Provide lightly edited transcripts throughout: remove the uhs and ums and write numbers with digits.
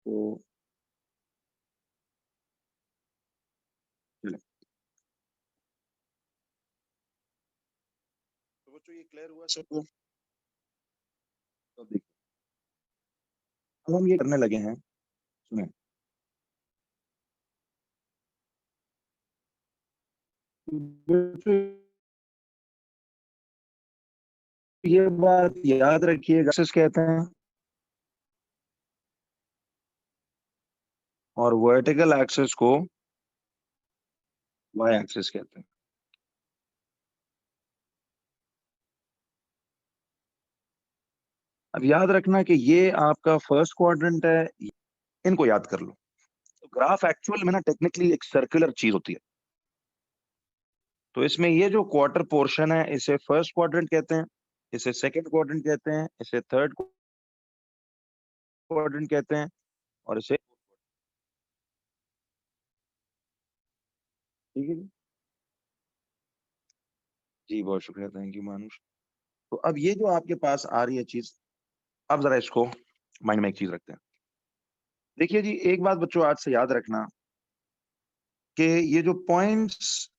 तो बच्चों ये क्लियर हुआ सबको? तो देखिए, अब हम ये करने लगे हैं, सुने, ये बात याद रखिएगा, एक्सिस कहते हैं और वर्टिकल एक्सिस को वाई एक्सिस कहते हैं। अब याद रखना कि ये आपका फर्स्ट क्वाड्रेंट है, इनको याद कर लो। तो ग्राफ एक्चुअल में ना टेक्निकली एक सर्कुलर चीज होती है। तो इसमें ये जो क्वार्टर पोर्शन है इसे फर्स्ट क्वाड्रेंट कहते हैं, इसे सेकंड क्वाड्रेंट कहते हैं, इसे थर्ड क्वाड्रेंट कहते हैं और इसे, ठीक है जी। जी बहुत शुक्रिया, थैंक यू मानुष। तो अब ये जो आपके पास आ रही है चीज, अब जरा इसको माइंड में एक चीज रखते हैं। देखिए जी, एक बात बच्चों आज से याद रखना कि ये जो points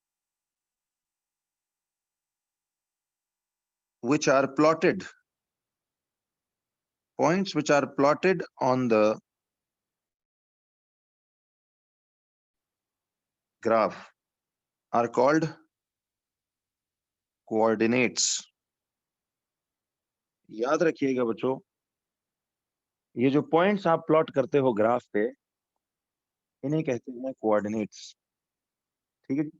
which are plotted, points which are plotted on the graph are called coordinates. याद रखिएगा बच्चों, ये जो पॉइंट्स आप प्लॉट करते हो ग्राफ पे, इन्हें कहते हैं कोऑर्डिनेट्स। ठीक है जी।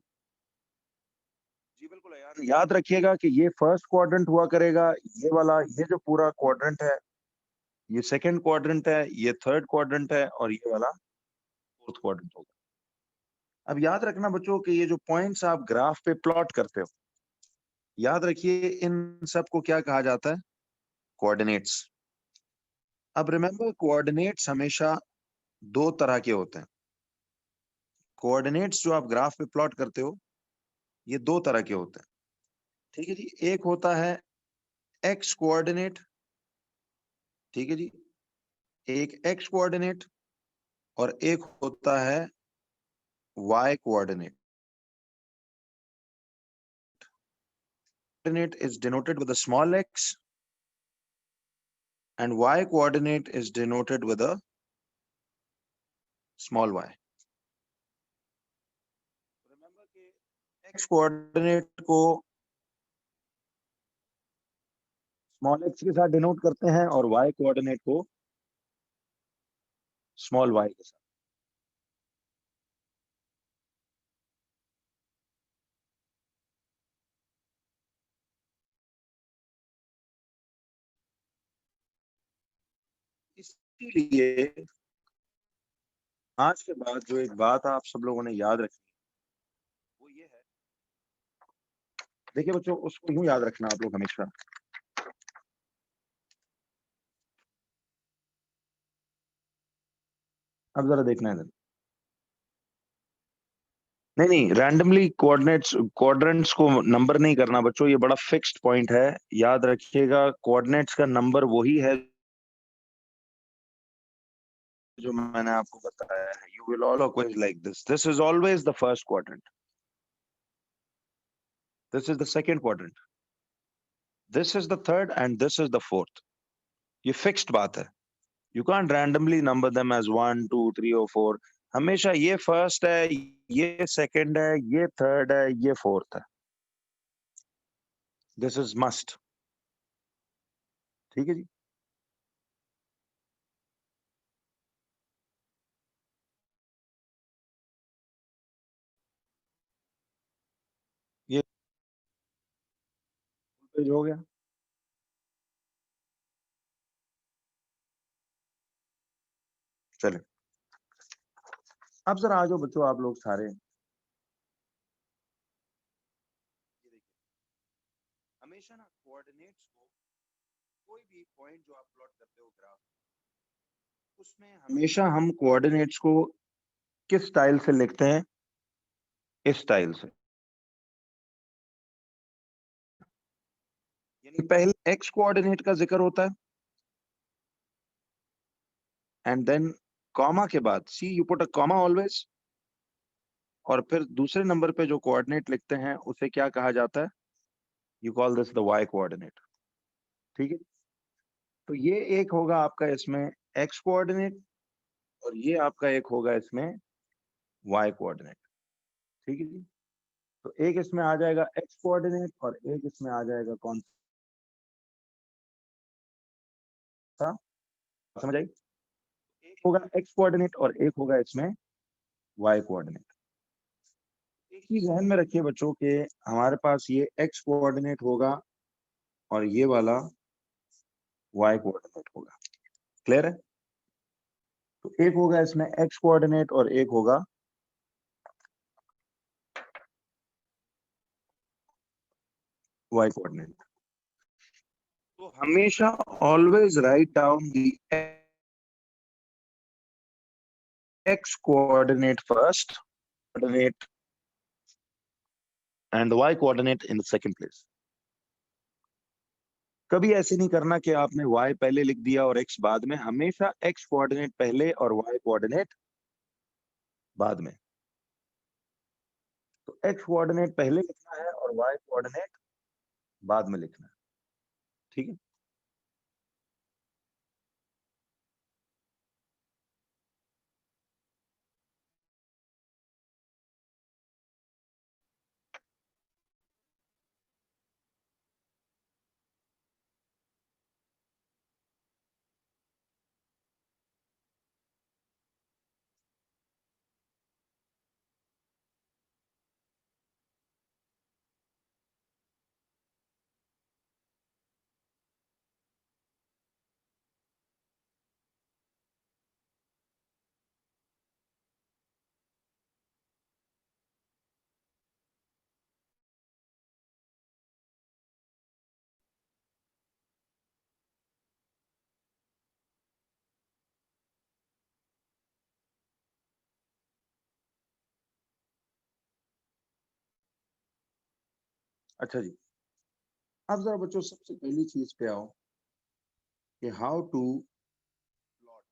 जी बिल्कुल याद रखिएगा कि ये फर्स्ट क्वाड्रेंट हुआ करेगा, ये वाला, ये जो पूरा क्वाड्रेंट है ये सेकंड क्वाड्रेंट है, ये थर्ड क्वाड्रेंट है और ये वाला फोर्थ क्वाड्रेंट होगा। अब याद रखना बच्चों कि ये जो पॉइंट्स आप ग्राफ पे प्लॉट करते हो, याद रखिए इन सबको क्या कहा जाता है? कोऑर्डिनेट्स। अब रिमेंबर, कोऑर्डिनेट्स हमेशा दो तरह के होते हैं। कोऑर्डिनेट्स जो आप ग्राफ पे प्लॉट करते हो ये दो तरह के होते हैं। ठीक है जी। एक होता है एक्स कोऑर्डिनेट, ठीक है जी, एक एक्स कोऑर्डिनेट, और एक होता है Y coordinate. Coordinate is denoted with a small x and y coordinate is denoted with a small y. Remember कि x coordinate को स्मॉल x के साथ डिनोट करते हैं और y कोऑर्डिनेट को स्मॉल y के साथ। इसीलिए आज के बाद जो एक बात आप सब लोगों ने याद रखनी वो ये है, देखिए बच्चों, उसको यूं याद रखना आप लोग हमेशा, अब जरा देखना है, नहीं नहीं, रैंडमली कोऑर्डिनेट्स क्वाड्रेंट्स को नंबर नहीं करना बच्चों, ये बड़ा फिक्स्ड पॉइंट है। याद रखिएगा कोऑर्डिनेट्स का नंबर वही है जो मैंने आपको बताया है। You will always like this is always the first quadrant, this is the second quadrant, this is the third and this is the fourth. ये फिक्स्ड बात है। You can't randomly number them as 1 2 3 और 4। हमेशा ये first है, ये second है, ये थर्ड है, ये फोर्थ है। This is must. ठीक है जी। ये पेज हो गया। चलिए, अब जरा आ जाओ बच्चों आप लोग सारे। हमेशा ना कोऑर्डिनेट्स को, कोई भी पॉइंट जो आप प्लॉट करते हो ग्राफ, उसमें हमेशा हम कोऑर्डिनेट्स को किस स्टाइल से लिखते हैं? इस स्टाइल से। यानी पहले एक्स कोऑर्डिनेट का जिक्र होता है एंड देन कॉमा के बाद, see you put a comma always, और फिर दूसरे नंबर पे जो कोऑर्डिनेट लिखते हैं उसे क्या कहा जाता है? You call this the Y coordinate. ठीक है, तो ये एक होगा आपका इसमें एक्स कोऑर्डिनेट, और ये आपका एक होगा इसमें वाई कोऑर्डिनेट। ठीक है जी, तो एक इसमें आ जाएगा एक्स कोऑर्डिनेट और एक इसमें आ जाएगा कौन सा, समझ आई? एक होगा एक्स कोऑर्डिनेट और एक होगा इसमें वाई कोऑर्डिनेट। एक ही ध्यान में रखिए बच्चों के हमारे पास ये एक्स कोऑर्डिनेट होगा और ये वाला वाई कोऑर्डिनेट होगा। क्लियर है? तो एक होगा इसमें एक्स कोऑर्डिनेट और एक होगा वाई कोऑर्डिनेट। तो हमेशा always write down the X coordinate first, coordinate and Y coordinate in the second place. कभी ऐसे नहीं करना कि आपने y पहले लिख दिया और x बाद में, हमेशा x कोऑर्डिनेट पहले और y कोऑर्डिनेट बाद में। तो x कोऑर्डिनेट पहले लिखना है और y कोऑर्डिनेट बाद में लिखना है। ठीक है, अच्छा जी। अब जरा बच्चों सबसे पहली चीज पे आओ कि how to plot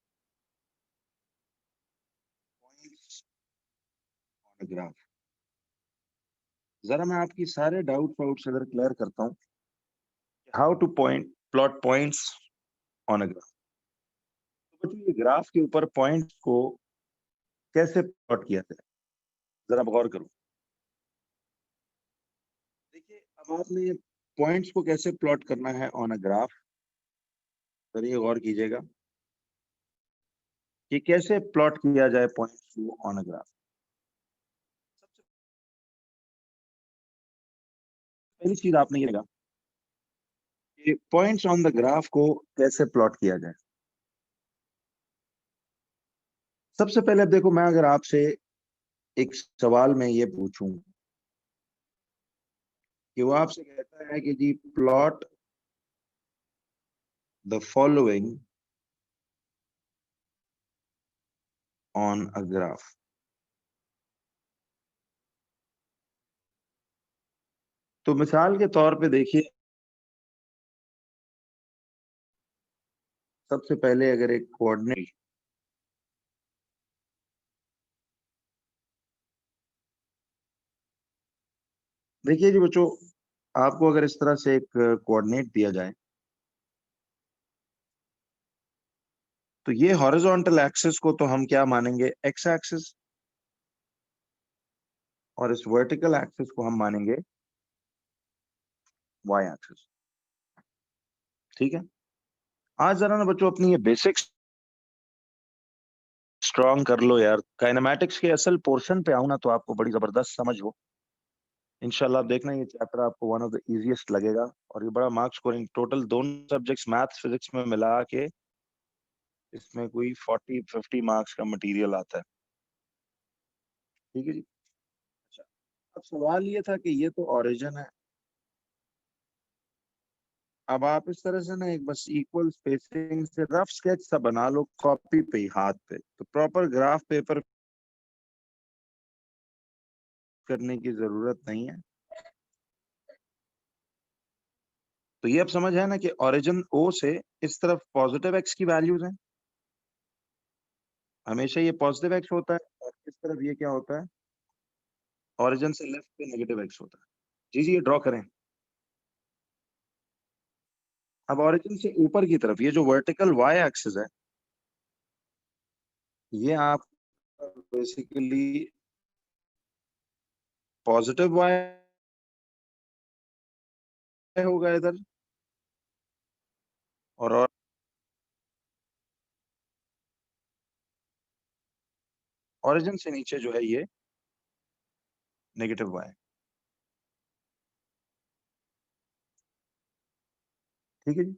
points on a graph. जरा मैं आपकी सारे डाउट्स अगर क्लियर करता हूँ, how to point plot points on a graph. तो बच्चों ये ग्राफ के ऊपर पॉइंट्स को कैसे प्लॉट किया जाए, जरा गौर करो। देखिए अब आपने पॉइंट्स को कैसे प्लॉट करना है ऑन अ ग्राफ, जरा ये गौर कीजिएगा कि कैसे प्लॉट किया जाए पॉइंट्स को ऑन अ ग्राफ। सबसे पहली चीज आपने ये लगा कि पॉइंट्स ऑन द ग्राफ को कैसे प्लॉट किया जाए। सबसे पहले अब देखो, मैं अगर आपसे एक सवाल में ये पूछूं कि वो आपसे कहता है कि जी plot the following on a graph, तो मिसाल के तौर पे देखिए, सबसे पहले अगर एक कोऑर्डिनेट, देखिए जी बच्चों, आपको अगर इस तरह से एक कोऑर्डिनेट दिया जाए तो ये हॉरिजॉन्टल एक्सिस को तो हम क्या मानेंगे, एक्स एक्सिस, और इस वर्टिकल एक्सिस को हम मानेंगे वाई एक्सिस। ठीक है, आज जरा ना बच्चों अपनी ये बेसिक्स स्ट्रॉन्ग कर लो यार। काइनेमैटिक्स के असल पोर्शन पे आऊं ना तो आपको बड़ी जबरदस्त समझ हो। इंशाल्लाह आप देखना ये चैप्टर आपको वन ऑफ द इजीएस्ट लगेगा, और ये बड़ा मार्क्स स्कोरिंग, टोटल दोनों सब्जेक्ट्स मैथ्स फिजिक्स में मिला के इसमें कोई 40-50 मार्क्स का मटेरियल आता है। ठीक है जी। अच्छा, अब सवाल ये था कि ये तो ओरिजिन है, अब आप इस तरह से ना एक बस इक्वल स्पेसिंग से रफ स्केच सा बना लो कॉपी पे ही, हाथ पे, तो प्रॉपर ग्राफ पेपर करने की जरूरत नहीं है। तो ये अब समझ है ना कि ओरिजिन ओ से इस तरफ पॉजिटिव एक्स की वैल्यूज हैं हमेशा ये पॉजिटिव एक्स होता है, और इस तरफ ये क्या होता है, ओरिजिन से लेफ्ट पे नेगेटिव एक्स होता है। जी जी, ये ड्रॉ करें। अब ओरिजिन से ऊपर की तरफ ये जो वर्टिकल वाई एक्सिस है, ये आप बेसिकली पॉजिटिव वाई होगा इधर, और ओरिजिन से नीचे जो है ये नेगेटिव वाई। ठीक है जी।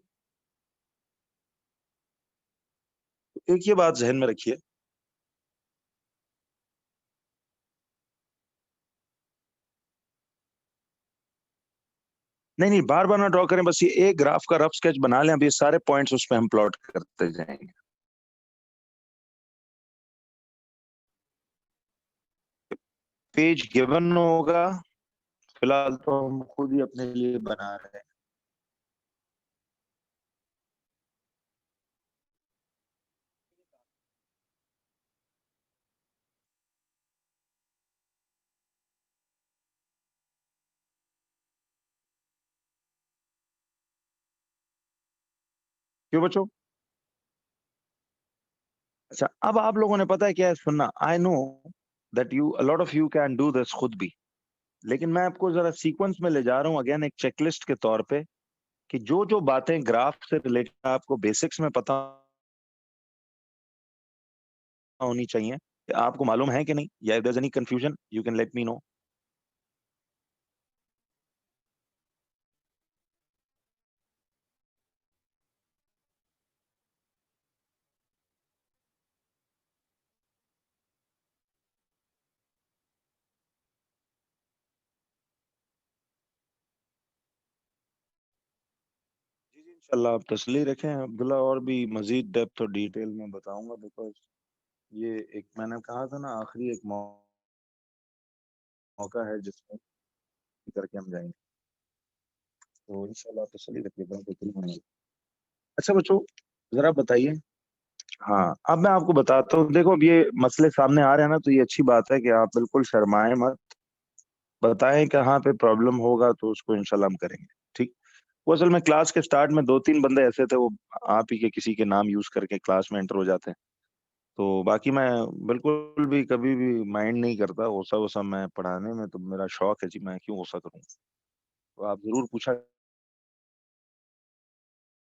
तो एक ये बात जहन में रखिए, नहीं नहीं, बार बार ना ड्रॉ करें, बस ये एक ग्राफ का रफ स्केच बना लें, अब ये सारे पॉइंट्स उस पर हम प्लॉट करते जाएंगे। पेज गिवन होगा, फिलहाल तो हम खुद ही अपने लिए बना रहे हैं। क्यों बच्चों? अच्छा, अब आप लोगों ने पता है क्या है, सुनना, I know that you a lot of you can do this खुद भी, लेकिन मैं आपको जरा सीक्वेंस में ले जा रहा हूँ अगेन, एक चेकलिस्ट के तौर पे, कि जो जो बातें ग्राफ से रिलेटेड आपको बेसिक्स में पता होनी चाहिए, आपको मालूम है कि नहीं, या if there is any confusion you can let me know. जी जी, इंशाल्लाह आप तसल्ली रखें अब्दुल्ला, और भी मजीद डेप्थ और डिटेल में बताऊंगा, बिकॉज ये एक, मैंने कहा था ना, आखिरी एक मौका है जिसमें करके हम जाएंगे, तो इंशाल्लाह आप तसल्ली रखिएगा, बिल्कुल होने। अच्छा बच्चों, जरा बताइए। हाँ, अब मैं आपको बताता हूँ, देखो अब ये मसले सामने आ रहे हैं ना, तो ये अच्छी बात है कि आप बिल्कुल शर्माए मत, बताएं कहाँ पे प्रॉब्लम होगा तो उसको इंशाल्लाह हम करेंगे। ठीक। वो असल में क्लास के स्टार्ट में दो तीन बंदे ऐसे थे, वो आप ही के किसी के नाम यूज करके क्लास में एंटर हो जाते हैं, तो बाकी मैं बिल्कुल भी कभी भी माइंड नहीं करता, गुस्सा वुस्सा मैं पढ़ाने में तो मेरा शौक है जी, मैं क्यों गुस्सा करूँ। तो आप जरूर पूछा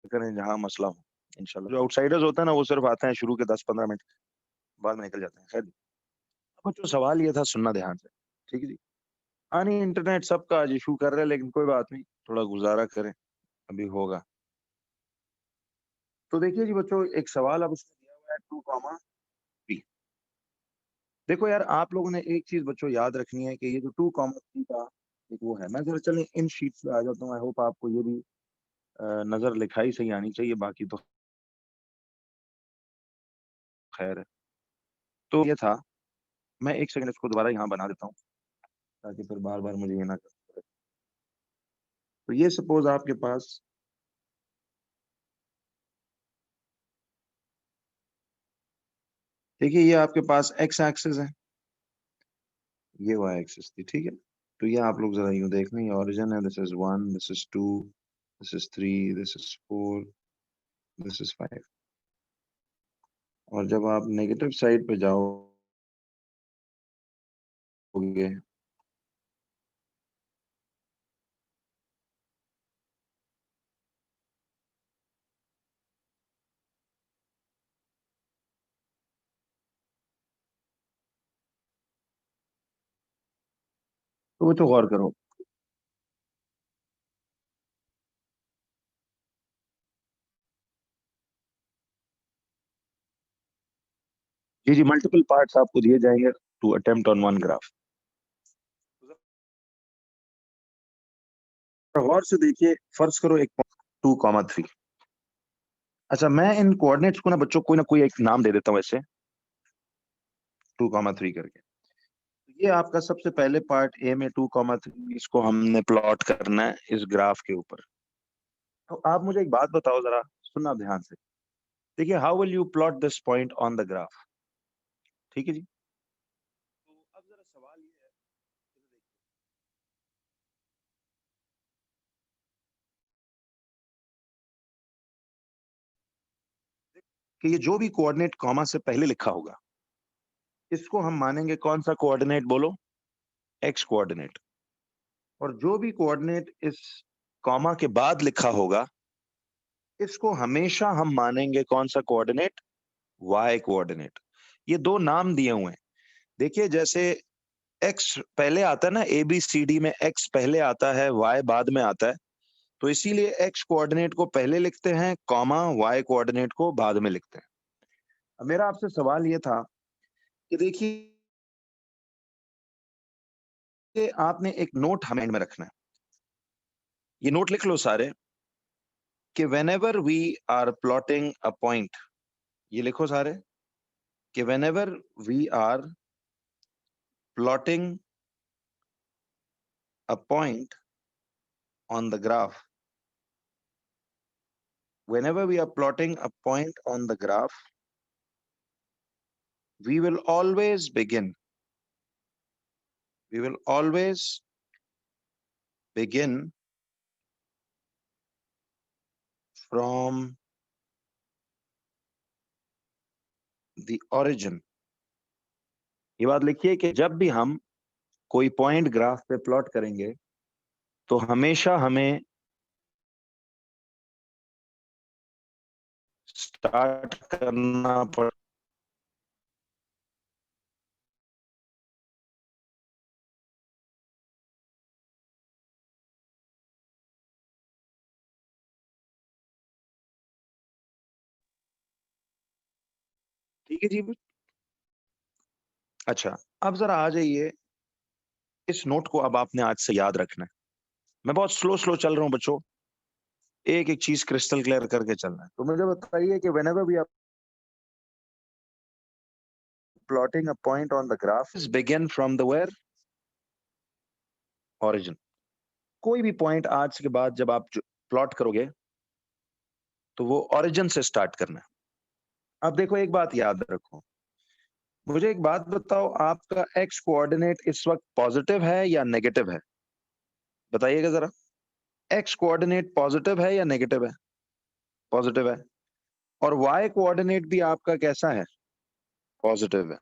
करें जहाँ मसला हो, इंशाल्लाह। जो आउटसाइडर्स होते हैं ना, वो सिर्फ आते हैं शुरू के 10-15 मिनट, बाद में निकल जाते हैं। खैर, अब जो सवाल ये था, सुनना ध्यान से। ठीक है जी। हाँ नहीं, इंटरनेट सबका आज इशू कर रहे हैं, लेकिन कोई बात नहीं, थोड़ा गुजारा करें, अभी होगा। तो देखिए जी बच्चों, एक सवाल अब उसमें दिया हुआ है 2,3। देखो यार, आप लोगों ने एक चीज बच्चों याद रखनी है, कि ये जो 2,3 का एक वो है, मैं जरा चलें इन शीट्स पे आ जाता हूँ, आई होप आपको ये भी नजर लिखाई सही आनी चाहिए, बाकी तो खैर है। तो ये था, मैं एक सेकंड इसको दोबारा यहाँ बना देता हूँ, ताकि फिर बार बार मुझे ये ना करना पड़े। तो ये सपोज आपके पास, देखिए ये आपके पास एक्स एक्सिस है, ये वाई एक्सिस थी, ठीक है। तो ये आप लोग जरा यूं देख लें, ये ओरिजिन है, this is 1, this is 2, this is 3, this is 4, this is 5। और जब आप नेगेटिव साइड पे जाओगे, तो वो तो गौर करो। जी जी, मल्टीपल पार्ट्स आपको दिए जाएंगे to attempt on one graph. गौर से देखिए, फर्ज करो एक 2,3। अच्छा, मैं इन कोऑर्डिनेट्स को ना बच्चों, कोई एक नाम दे देता हूँ ऐसे, 2,3 करके। ये आपका सबसे पहले पार्ट ए में 2,3, इसको हमने प्लॉट करना है इस ग्राफ के ऊपर। तो आप मुझे एक बात बताओ जरा, सुनना ध्यान से। देखिए, how will you plot this point on the graph? ठीक है जी। तो अब जरा सवाल ये है, कि ये जो भी कोऑर्डिनेट कॉमा से पहले लिखा होगा इसको हम मानेंगे कौन सा कोऑर्डिनेट, बोलो, एक्स कोऑर्डिनेट। और जो भी कोऑर्डिनेट इस कॉमा के बाद लिखा होगा इसको हमेशा हम मानेंगे कौन सा कोऑर्डिनेट, वाई कोऑर्डिनेट। ये दो नाम दिए हुए हैं। देखिए जैसे एक्स पहले आता है ना, ए बी सी डी में एक्स पहले आता है, वाई बाद में आता है, तो इसीलिए एक्स कोऑर्डिनेट को पहले लिखते हैं, कॉमा वाई कोऑर्डिनेट को बाद में लिखते हैं। अब मेरा आपसे सवाल ये था कि देखिए आपने एक नोट हमें में रखना है, ये नोट लिख लो सारे, कि whenever we are plotting a point, ये लिखो सारे, कि whenever we are plotting a point on the graph, whenever we are plotting a point on the graph, we will always begin from the origin। ये बात लिखिए कि जब भी हम कोई पॉइंट ग्राफ पे प्लॉट करेंगे तो हमेशा हमें स्टार्ट करना पड़, ठीक है जी। अच्छा, अब जरा आ जाइए, इस नोट को अब आपने आज से याद रखना है। मैं बहुत स्लो स्लो चल रहा हूं बच्चों, एक एक चीज क्रिस्टल क्लियर करके चलना है। तो मुझे बताइए कि whenever we are plotting a point on the graph is begin from the where, origin। कोई भी पॉइंट आज के बाद जब आप प्लॉट करोगे तो वो ओरिजिन से स्टार्ट करना है। अब देखो एक बात याद रखो, मुझे एक बात बताओ, आपका एक्स कोऑर्डिनेट इस वक्त पॉजिटिव है या नेगेटिव है, बताइएगा जरा। एक्स कोऑर्डिनेट पॉजिटिव है या नेगेटिव है, पॉजिटिव है। और वाई कोऑर्डिनेट भी आपका कैसा है, पॉजिटिव है।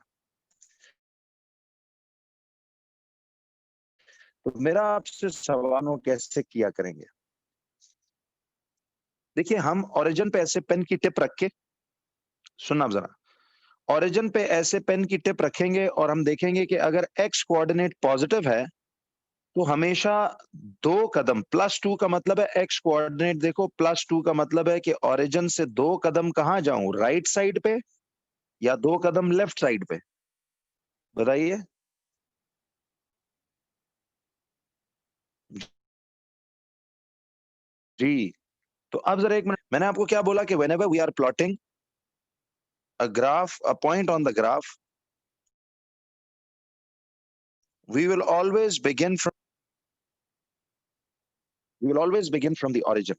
तो मेरा आपसे सवाल कैसे किया करेंगे, देखिए हम ओरिजिन पे ऐसे पेन की टिप रख के, सुनना आप जरा, ओरिजिन पे ऐसे पेन की टिप रखेंगे और हम देखेंगे कि अगर एक्स कोऑर्डिनेट पॉजिटिव है तो हमेशा 2 कदम, +2 का मतलब है एक्स कोऑर्डिनेट, देखो +2 का मतलब है कि ओरिजिन से 2 कदम कहां जाऊं, राइट साइड पे या 2 कदम लेफ्ट साइड पे, बताइए। जी, तो अब जरा एक मिनट, मैंने आपको क्या बोला कि whenever we are plotting a graph, a point on the graph, we will always begin from the origin।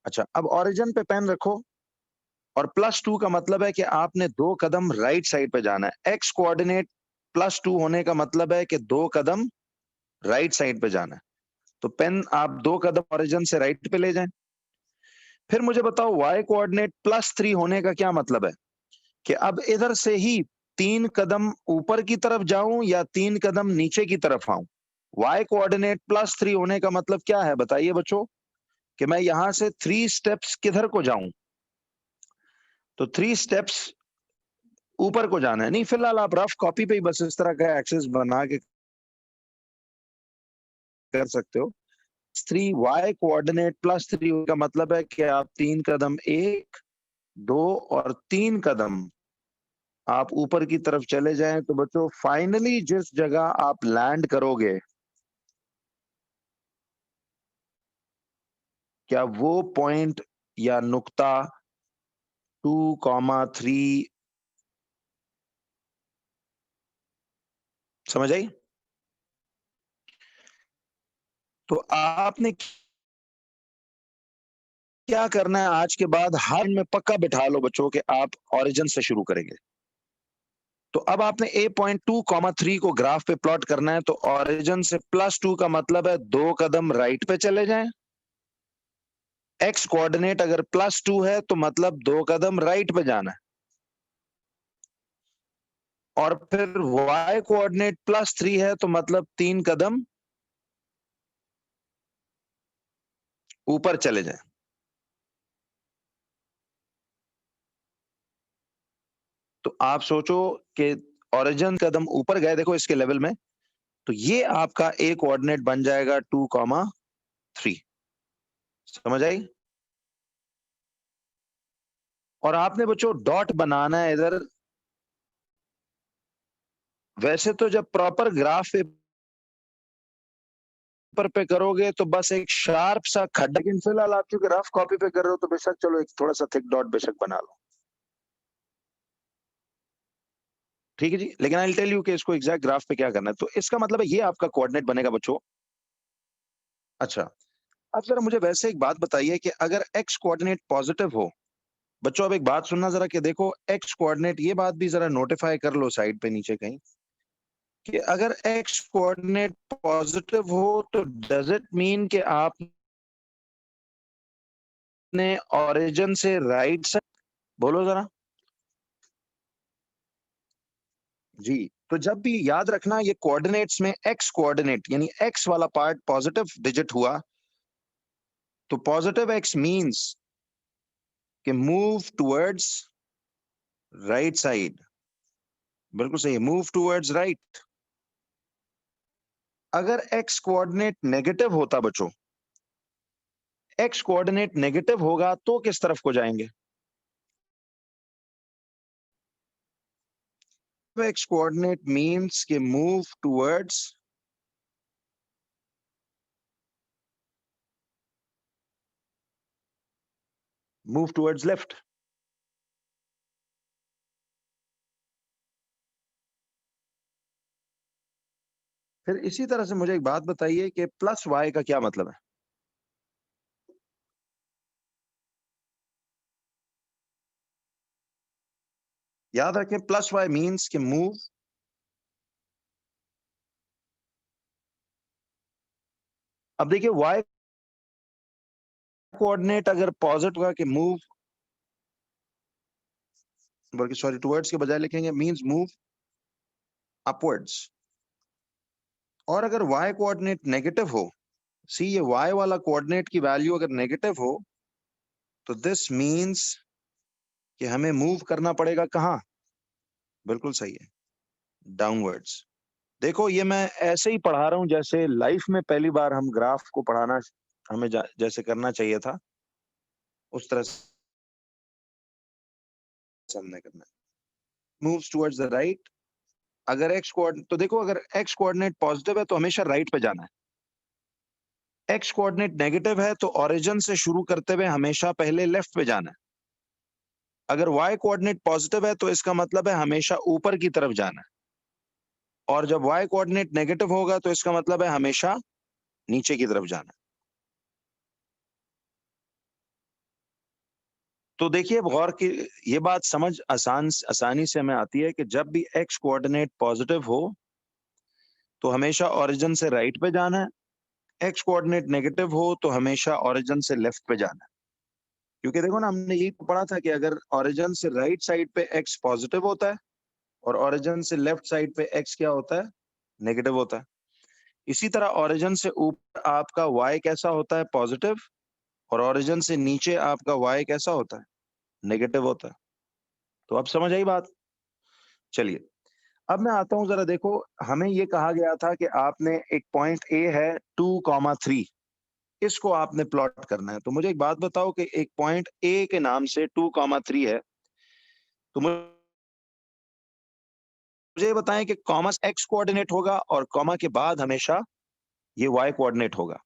अच्छा, अब ओरिजिन पे पेन रखो और +2 का मतलब है कि आपने 2 कदम राइट साइड पे जाना है। एक्स कोऑर्डिनेट +2 होने का मतलब है कि 2 कदम राइट साइड पे जाना है। तो पेन आप 2 कदम ओरिजिन से राइट पे ले जाएं। फिर मुझे बताओ वाई कोऑर्डिनेट +3 होने का क्या मतलब है, कि अब इधर से ही 3 कदम ऊपर की तरफ जाऊं या 3 कदम नीचे की तरफ आऊं। वाई कोऑर्डिनेट +3 होने का मतलब क्या है, बताइए बच्चों, कि मैं यहां से 3 स्टेप्स किधर को जाऊं, तो 3 स्टेप्स ऊपर को जाना है। नहीं, फिलहाल आप रफ कॉपी पे ही बस इस तरह का एक्सेस बना के कर सकते हो। 3 y कोऑर्डिनेट +3 का मतलब है कि आप 3 कदम, 1, 2 और 3 कदम आप ऊपर की तरफ चले जाएं। तो बच्चों फाइनली जिस जगह आप लैंड करोगे, क्या वो पॉइंट या नुक्ता 2, 3, समझ आई? तो आपने क्या करना है, आज के बाद हर में पक्का बिठा लो बच्चों कि आप ओरिजिन से शुरू करेंगे। तो अब आपने A.2, 3 को ग्राफ पे प्लॉट करना है, तो ऑरिजिन से +2 का मतलब है 2 कदम राइट पे चले जाएं। एक्स कोऑर्डिनेट अगर +2 है तो मतलब 2 कदम राइट पे जाना है, और फिर y कोऑर्डिनेट +3 है तो मतलब 3 कदम ऊपर चले जाएं। तो आप सोचो कि ओरिजिन कदम ऊपर गए, देखो इसके लेवल में, तो ये आपका A कोऑर्डिनेट बन जाएगा 2,3। समझ आई? और आपने बच्चों डॉट बनाना है इधर। वैसे तो जब प्रॉपर ग्राफ पेपर पे करोगे तो बस एक शार्प सा खड्डा, लेकिन फिलहाल आप चूंकि रफ कॉपी पे कर रहे हो तो बेशक चलो एक थोड़ा सा थिक डॉट बेशक बना लो। ठीक है जी, लेकिन आई विल टेल यू कि इसको एग्जैक्ट ग्राफ पे क्या करना है। तो इसका मतलब है ये आपका कोऑर्डिनेट बनेगा बच्चों। अच्छा, अब जरा मुझे वैसे एक बात बताइए कि अगर एक्स कोऑर्डिनेट पॉजिटिव हो, बच्चों अब एक बात सुनना जरा कि देखो एक्स कोऑर्डिनेट, ये बात भी जरा नोटिफाई कर लो साइड पे नीचे कहीं, कि अगर एक्स कोऑर्डिनेट पॉजिटिव हो तो डज इट मीन कि आपने ओरिजिन से राइट साइड, बोलो जरा जी। तो जब भी याद रखना ये कोऑर्डिनेट्स में एक्स कोऑर्डिनेट यानी एक्स वाला पार्ट पॉजिटिव डिजिट हुआ तो पॉजिटिव एक्स मींस कि मूव टुवर्ड्स राइट साइड। बिल्कुल सही है, मूव टुवर्ड्स राइट। अगर एक्स कोऑर्डिनेट नेगेटिव होता बच्चों, एक्स कोऑर्डिनेट नेगेटिव होगा तो किस तरफ को जाएंगे? तो एक्स कोऑर्डिनेट मींस कि मूव टुवर्ड्स लेफ्ट। फिर इसी तरह से मुझे एक बात बताइए कि प्लस वाई का क्या मतलब है? याद रखें प्लस वाई मींस कि मूव, अब देखिए वाई कोऑर्डिनेट अगर पॉजिटिव का कि मूव, बल्कि सॉरी टुवर्ड्स के बजाय लिखेंगे मींस मूव अपवर्ड्स। और अगर y कोऑर्डिनेट नेगेटिव हो, सी ये y वाला कोऑर्डिनेट की वैल्यू अगर नेगेटिव हो तो दिस मींस कि हमें मूव करना पड़ेगा कहां? बिल्कुल सही है, डाउनवर्ड्स। देखो ये मैं ऐसे ही पढ़ा रहा हूं जैसे लाइफ में पहली बार हम ग्राफ को पढ़ाना हमें जैसे करना चाहिए था उस तरह से हमने करना है। Moves towards the right. अगर एक्स कोऑर्डिनेट, तो देखो अगर एक्स कोऑर्डिनेट पॉजिटिव है तो हमेशा राइट पे जाना है। एक्स कोऑर्डिनेट नेगेटिव है तो ओरिजिन से शुरू करते हुए हमेशा पहले लेफ्ट पे जाना है। अगर y कोऑर्डिनेट पॉजिटिव है तो इसका मतलब है हमेशा ऊपर की तरफ जाना है, और जब y कोऑर्डिनेट नेगेटिव होगा तो इसका मतलब है हमेशा नीचे की तरफ जाना है। तो देखिए अब गौर की, ये बात समझ आसानी से हमें आती है कि जब भी x कोऑर्डिनेट पॉजिटिव हो तो हमेशा ओरिजिन से राइट पे जाना है, x कोऑर्डिनेट नेगेटिव हो तो हमेशा ओरिजिन से लेफ्ट पे जाना है। क्योंकि देखो ना हमने यही पढ़ा था कि अगर ओरिजिन से राइट साइड पे x पॉजिटिव होता है और ओरिजिन से लेफ्ट साइड पे x क्या होता है? नेगेटिव होता है। इसी तरह ओरिजिन से ऊपर आपका y कैसा होता है? पॉजिटिव। और ओरिजिन से नीचे आपका y कैसा होता है? नेगेटिव होता है। तो अब समझ आई बात? चलिए अब मैं आता हूं, जरा देखो हमें ये कहा गया था कि आपने एक पॉइंट ए है 2,3, इसको आपने प्लॉट करना है। तो मुझे एक बात बताओ कि एक पॉइंट ए के नाम से 2,3 है, तो मुझे बताएं कि कॉमा एक्स कोऑर्डिनेट होगा और कॉमा के बाद हमेशा ये वाई कोऑर्डिनेट होगा।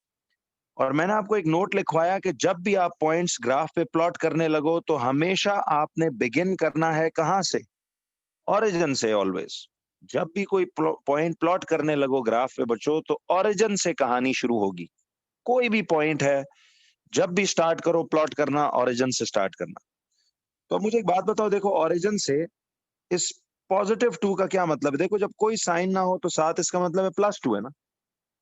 और मैंने आपको एक नोट लिखवाया कि जब भी आप पॉइंट्स ग्राफ पे प्लॉट करने लगो तो हमेशा आपने बिगिन करना है कहां से? ओरिजिन से ऑलवेज। जब भी कोई पॉइंट प्लॉट करने लगो ग्राफ पे बच्चों तो ओरिजिन से कहानी शुरू होगी। कोई भी पॉइंट है, जब भी स्टार्ट करो प्लॉट करना ओरिजिन से स्टार्ट करना। तो अब मुझे एक बात बताओ, देखो ओरिजिन से इस पॉजिटिव 2 का क्या मतलब है? देखो जब कोई साइन ना हो तो 7 इसका मतलब है +2 है ना।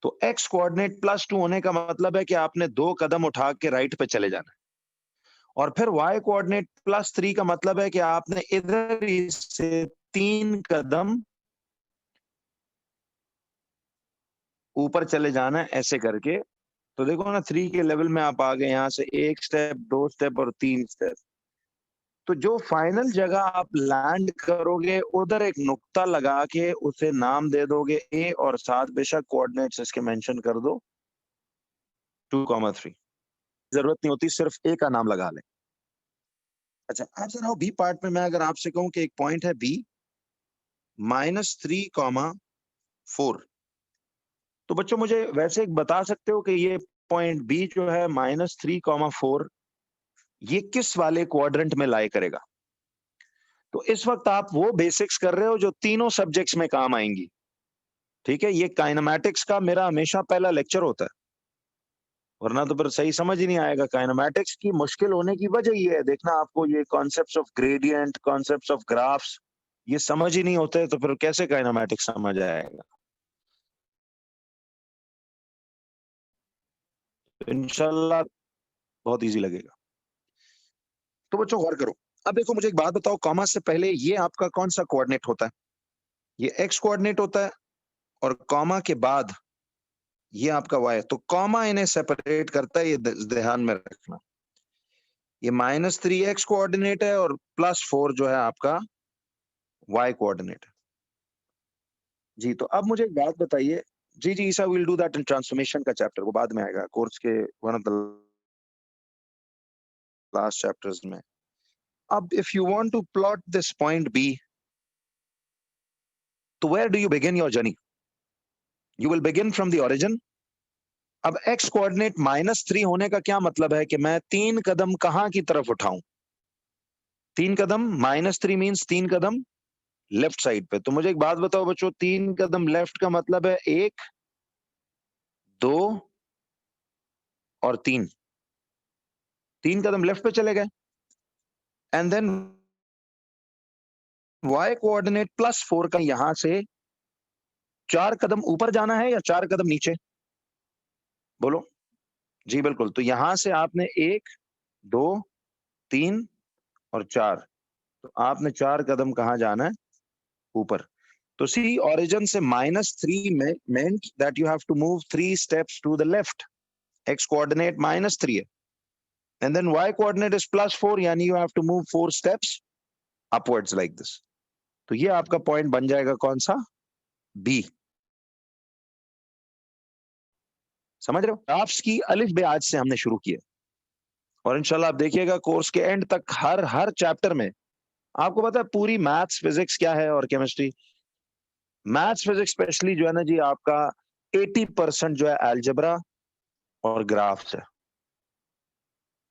तो x कोऑर्डिनेट +2 होने का मतलब है कि आपने 2 कदम उठा के राइट पे चले जाना है। और फिर y कोऑर्डिनेट +3 का मतलब है कि आपने इधर ही से 3 कदम ऊपर चले जाना है ऐसे करके। तो देखो ना 3 के लेवल में आप आ गए, यहाँ से 1 स्टेप, 2 स्टेप और 3 स्टेप। तो जो फाइनल जगह आप लैंड करोगे उधर एक नुक्ता लगा के उसे नाम दे दोगे ए, और साथ बेशक कोऑर्डिनेट्स इसके मेंशन कर दो 2,3। जरूरत नहीं होती, सिर्फ ए का नाम लगा ले। अच्छा आप जरा बी पार्ट में मैं अगर आपसे कहूं कि एक पॉइंट है बी -3,4, तो बच्चों मुझे वैसे एक बता सकते हो कि ये पॉइंट बी जो है -3,4 ये किस वाले क्वाड्रेंट में लाई करेगा? तो इस वक्त आप वो बेसिक्स कर रहे हो जो तीनों सब्जेक्ट्स में काम आएंगी। ठीक है, ये काइनेमैटिक्स का मेरा हमेशा पहला लेक्चर होता है, वरना तो फिर सही समझ ही नहीं आएगा। काइनेमैटिक्स की मुश्किल होने की वजह ये है, देखना आपको ये concepts of gradient, concepts of graphs ये समझ ही नहीं होते, तो फिर कैसे काइनेमैटिक्स समझ आएगा? तो इंशाल्लाह बहुत इजी लगेगा। तो बच्चों गौर करो, अब देखो मुझे एक बात बताओ, कॉमा से पहले ये आपका कौन सा कोऑर्डिनेट होता है? ये एक्स कोऑर्डिनेट होता है, और कॉमा के बाद ये आपका वाई। तो कॉमा इन्हें सेपरेट करता है, ये ध्यान में रखना। ये -3x कोऑर्डिनेट है और +4 जो है आपका y कोऑर्डिनेट है। जी तो अब मुझे एक बात बताइए। जी जी Isa, will do that in transformation का चैप्टर, वो बाद में आएगा कोर्स के one of the last chapters में। अब if you want to plot this point B, तो where do you begin your journey? You will begin from the origin. अब x कोऑर्डिनेट -3 होने का क्या मतलब है कि मैं 3 कदम कहां की तरफ उठाऊं? 3 कदम, -3 मींस 3 कदम लेफ्ट साइड पे। तो मुझे एक बात बताओ बच्चों, 3 कदम लेफ्ट का मतलब है 1, 2 और 3। 3 कदम लेफ्ट पे चले गए। एंड देन y कोऑर्डिनेट +4 का यहां से 4 कदम ऊपर जाना है या 4 कदम नीचे? बोलो। जी बिल्कुल, तो यहां से आपने 1, 2, 3 और 4, तो आपने 4 कदम कहां जाना है? ऊपर। तो सी ओरिजिन से -3 में meant that you have to move 3 steps to the left. x coordinate -3 है, and then y coordinate is +4, यानी you have to move 4 steps upwards like this. तो ये आपका पॉइंट बन जाएगा कौन सा? बी। समझ रहे हो? ग्राफ्स की अलिफ बे आज से हमने शुरू किया, और इंशाल्लाह आप देखिएगा कोर्स के एंड तक हर चैप्टर में आपको पता है पूरी मैथ्स, फिजिक्स क्या है और केमिस्ट्री। मैथ्स फिजिक्स स्पेशली जो है ना जी, आपका 80% जो है अलजेब्रा और ग्राफ्स है।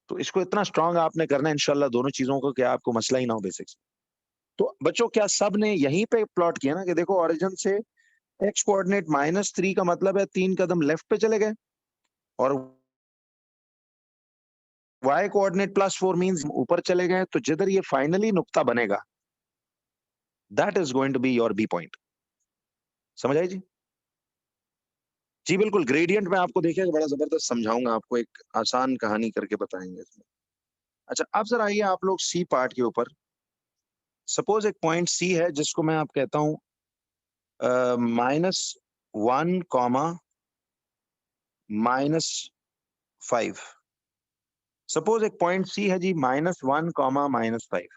तो इसको इतना स्ट्रांग आपने करना है इंशाल्लाह दोनों चीजों को, कि आपको मसला ही ना हो बेसिक्स। तो बच्चों क्या सब ने यहीं पे प्लॉट किया ना कि देखो ओरिजिन से एक्स कोऑर्डिनेट -3 का मतलब है 3 कदम लेफ्ट पे चले गए, और y कोऑर्डिनेट +4 मींस ऊपर चले गए। तो जिधर ये फाइनली नुक्ता बनेगा, that is going to be your B point. समझ आई जी? जी बिल्कुल, ग्रेडियंट में आपको देखिएगा बड़ा जबरदस्त समझाऊंगा, आपको एक आसान कहानी करके बताएंगे इसमें। अच्छा अब जरा आइए आप लोग सी पार्ट के ऊपर। सपोज एक पॉइंट सी है जिसको मैं आप कहता हूं -1, -5। सपोज एक पॉइंट सी है जी -1, -5।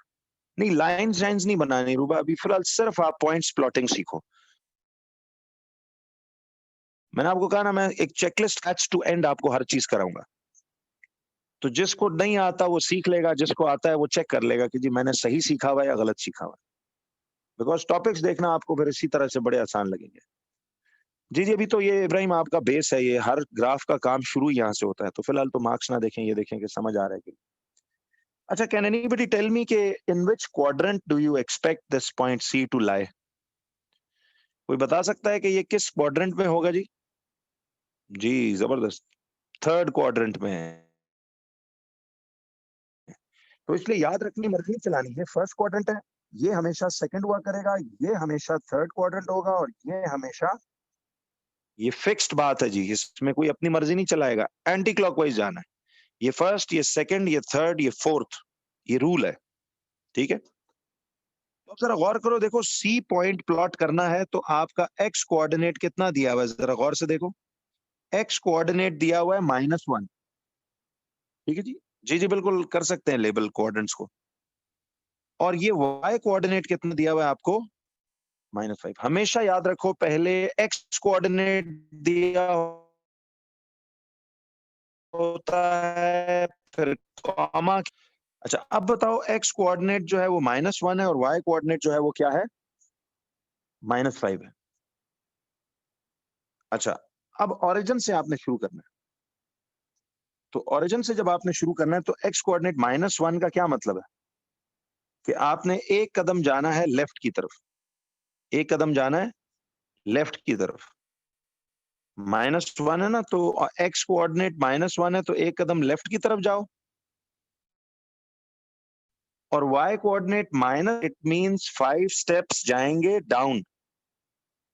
नहीं लाइंस लाइंस नहीं बनानी रूबा, अभी फिलहाल सिर्फ आप पॉइंट्स प्लॉटिंग सीखो। मैंने आपको कहा ना, मैं एक चेकलिस्ट स्केच टू एंड आपको हर चीज कराऊंगा। तो जिसको नहीं आता वो सीख लेगा, जिसको आता है वो चेक कर लेगा कि जी मैंने सही सीखा हुआ या गलत सीखा हुआ। बिकॉज टॉपिक्स देखना आपको फिर इसी तरह से बड़े आसान लगेंगे। जी जी, अभी तो ये इब्राहिम आपका बेस है, ये हर ग्राफ का काम शुरू यहाँ से होता है। तो फिलहाल तो मार्क्स ना देखें, ये देखें कि समझ आ रहा है कि। अच्छा, कैन एनीबॉडी टेल मी के in which quadrant do you expect this point C to lie? कोई बता सकता है कि ये किस क्वाड्रेंट में होगा जी? जी जबरदस्त, थर्ड क्वाड्रेंट में है। तो इसलिए याद रखनी, मर्जी चलानी है, फर्स्ट क्वाड्रेंट है ये हमेशा सेकंड हुआ करेगा, ये हमेशा थर्ड क्वाड्रेंट होगा, और ये हमेशा, ये फिक्स्ड बात है जी, इसमें कोई अपनी मर्जी नहीं चलाएगा, एंटी क्लॉकवाइज जाना है। ये फर्स्ट, ये सेकंड, ये थर्ड, ये फोर्थ, ये रूल है। ठीक है, तो जरा गौर करो, देखो सी पॉइंट प्लॉट करना है तो आपका एक्स कोऑर्डिनेट कितना दिया हुआ है, जरा गौर से देखो। एक्स कोऑर्डिनेट दिया हुआ है -1। ठीक है जी, जी जी बिल्कुल कर सकते हैं लेबल कोऑर्डिनेट्स को। और ये वाई कोऑर्डिनेट कितना दिया हुआ है आपको, -5। हमेशा याद रखो, पहले एक्स कोऑर्डिनेट दिया होता है, फिर कॉमा। अच्छा अब बताओ, एक्स कोऑर्डिनेट जो है वो -1 है, और वाई कोऑर्डिनेट जो है वो क्या है, -5 है। अच्छा, अब ओरिजिन से आपने शुरू करना है। तो ओरिजिन से जब आपने शुरू करना है तो एक्स कोऑर्डिनेट -1 का क्या मतलब है कि आपने एक कदम जाना है लेफ्ट की तरफ, एक कदम जाना है लेफ्ट की तरफ। -1 है ना, तो एक्स कोऑर्डिनेट -1 है, तो एक कदम लेफ्ट की तरफ जाओ। और y coordinate minus, it means 5 steps जाएंगे डाउन।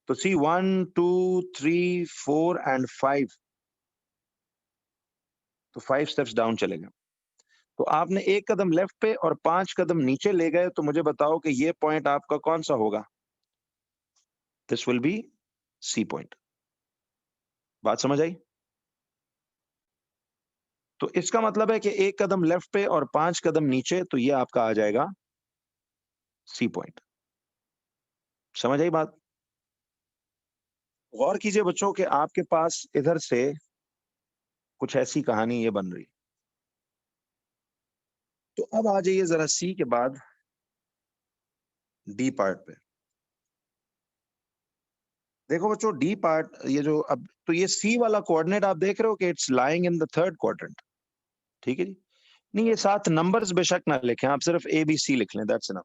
तो सी 1 2 3 4 एंड 5, तो 5 स्टेप्स डाउन चलेगा। तो आपने एक कदम लेफ्ट पे और 5 कदम नीचे ले गए, तो मुझे बताओ कि ये पॉइंट आपका कौन सा होगा। This will be C point. बात समझ आई? तो इसका मतलब है कि एक कदम लेफ्ट पे और 5 कदम नीचे, तो ये आपका आ जाएगा सी पॉइंट। समझ आई बात? गौर कीजिए बच्चों कि आपके पास इधर से कुछ ऐसी कहानी ये बन रही। तो अब आ जाइए जरा सी के बाद डी पार्ट पे। देखो बच्चों, डी पार्ट, ये जो अब तो ये सी वाला कोऑर्डिनेट आप देख रहे हो कि it's lying in the third quadrant. ठीक है जी, नहीं ये साथ नंबर्स बेशक ना लिखें, आप सिर्फ ए बी सी लिख लें, दैट्स इनफ।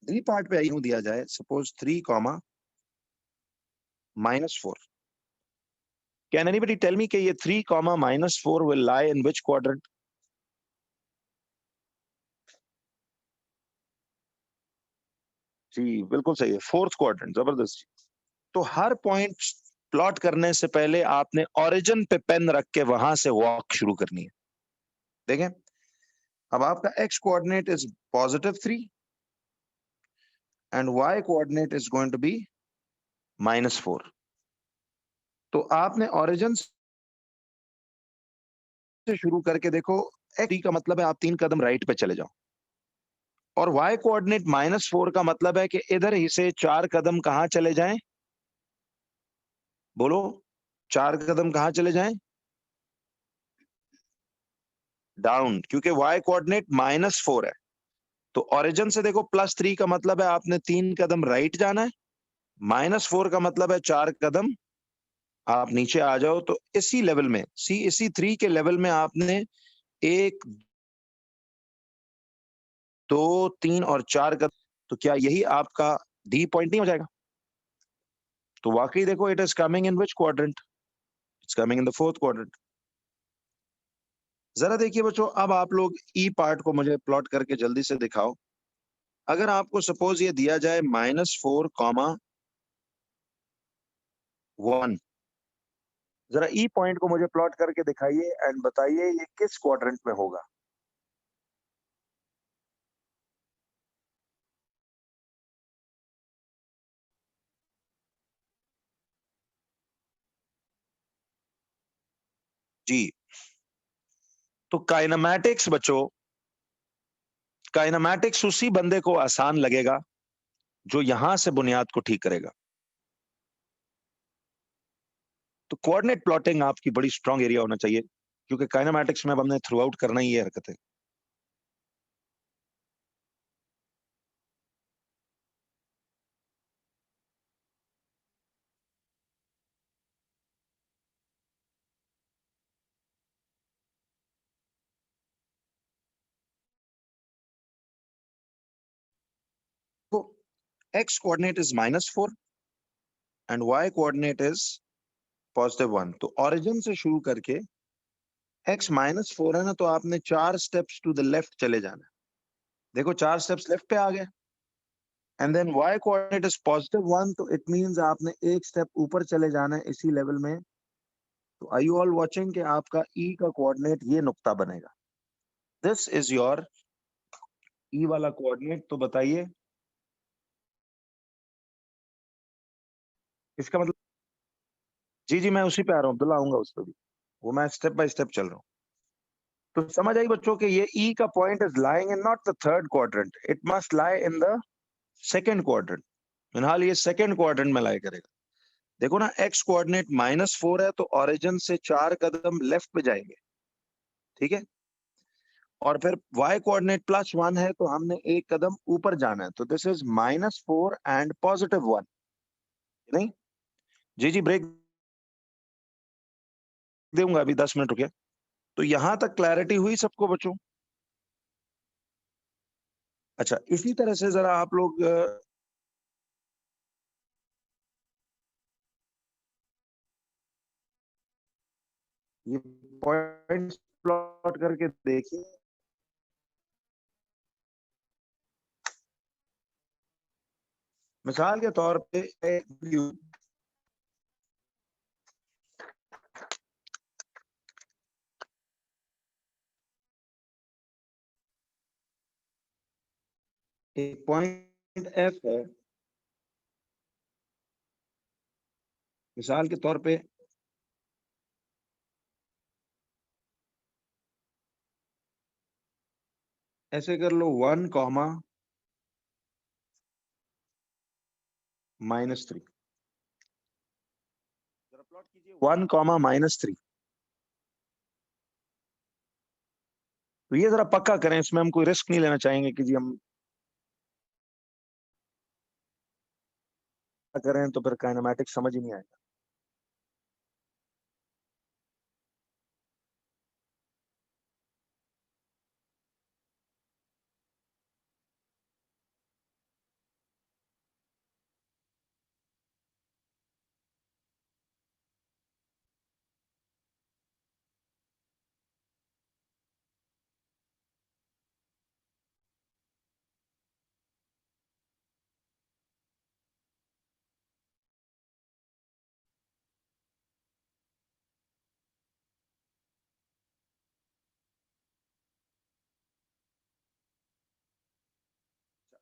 डी पार्ट पे यूं दिया जाए, suppose 3, -4। Can anybody tell me कि ये 3, -4 will lie in which quadrant? जी बिल्कुल सही है, फोर्थ क्वाड्रेंट, जबरदस्त। तो हर पॉइंट प्लॉट करने से पहले आपने ओरिजिन पे पेन रख के वहां से वॉक शुरू करनी है। देखें, अब आपका x coordinate is +3 and Y coordinate is going to be -4। तो आपने ओरिजिन से शुरू करके देखो, एक्स का मतलब है आप 3 कदम राइट पे चले जाओ, और वाई कोऑर्डिनेट -4 का मतलब है कि इधर ही से 4 कदम कहां चले जाएं, बोलो, 4 कदम कहां चले जाएं, डाउन, क्योंकि वाई कोऑर्डिनेट -4 है। तो ओरिजिन से देखो, +3 का मतलब है आपने 3 कदम राइट जाना है, -4 का मतलब है 4 कदम आप नीचे आ जाओ। तो इसी लेवल में, इसी 3 के लेवल में आपने 1 2 3 और 4 कदम, तो क्या यही आपका डी पॉइंट नहीं हो जाएगा? तो वाकई देखो, it is coming in which quadrant, it's coming in the fourth quadrant. जरा देखिए बच्चों, अब आप लोग ई पार्ट को मुझे प्लॉट करके जल्दी से दिखाओ। अगर आपको सपोज ये दिया जाए -4, 1, जरा ई पॉइंट को मुझे प्लॉट करके दिखाइए एंड बताइए ये किस क्वाड्रेंट में होगा। जी, तो काइनेमैटिक्स बच्चों, काइनेमैटिक्स उसी बंदे को आसान लगेगा जो यहां से बुनियाद को ठीक करेगा। तो कोऑर्डिनेट प्लॉटिंग आपकी बड़ी स्ट्रांग एरिया होना चाहिए, क्योंकि काइनेमैटिक्स में अब हमने थ्रू आउट करना ही ये हरकत है। तो x coordinate is -4 and Y coordinate is +1। तो ओरिजिन से शुरू करके एक्स -4 है ना, तो आपने 4 स्टेप्स टू द लेफ्ट चले जाना है। देखो 4 स्टेप्स लेफ्ट पे आ गए, and then y coordinate is +1, तो इट मींस आपने एक स्टेप ऊपर चले जाना है इसी लेवल में। तो आर यू ऑल वाचिंग कि आपका e का कोऑर्डिनेट ये नुक्ता बनेगा। दिस इज योर e वाला कोऑर्डिनेट। तो बताइए इसका मतलब, जी जी मैं उसी पे आ रहा हूँ अब्दुल्ला, आऊंगा उस पर भी, वो मैं स्टेप बाय स्टेप चल रहा हूँ। तो समझ आई बच्चों कि ये E का point is lying in not the third quadrant, it must lie in the second quadrant. फिलहाल ये सेकंड क्वाड्रेंट में लाई करेगा। देखो ना, x कोऑर्डिनेट -4 है, तो ओरिजिन से 4 कदम लेफ्ट पे जाएंगे, ठीक है। और फिर y कोऑर्डिनेट +1 है, तो हमने एक कदम ऊपर जाना है, तो दिस इज -4 एंड +1। नहीं जी जी, ब्रेक दूंगा अभी, 10 मिनट रुकिए। तो यहां तक क्लैरिटी हुई सबको बच्चों? अच्छा, इसी तरह से जरा आप लोग ये पॉइंट्स प्लॉट करके देखिए। मिसाल के तौर पे एक पॉइंट एफ है, मिसाल के तौर पे ऐसे कर लो 1, -3। जरा प्लॉट कीजिए 1, -3। तो ये जरा पक्का करें, इसमें हम कोई रिस्क नहीं लेना चाहेंगे कि जी हम करें तो फिर काइनेमैटिक्स समझ ही नहीं आएगा।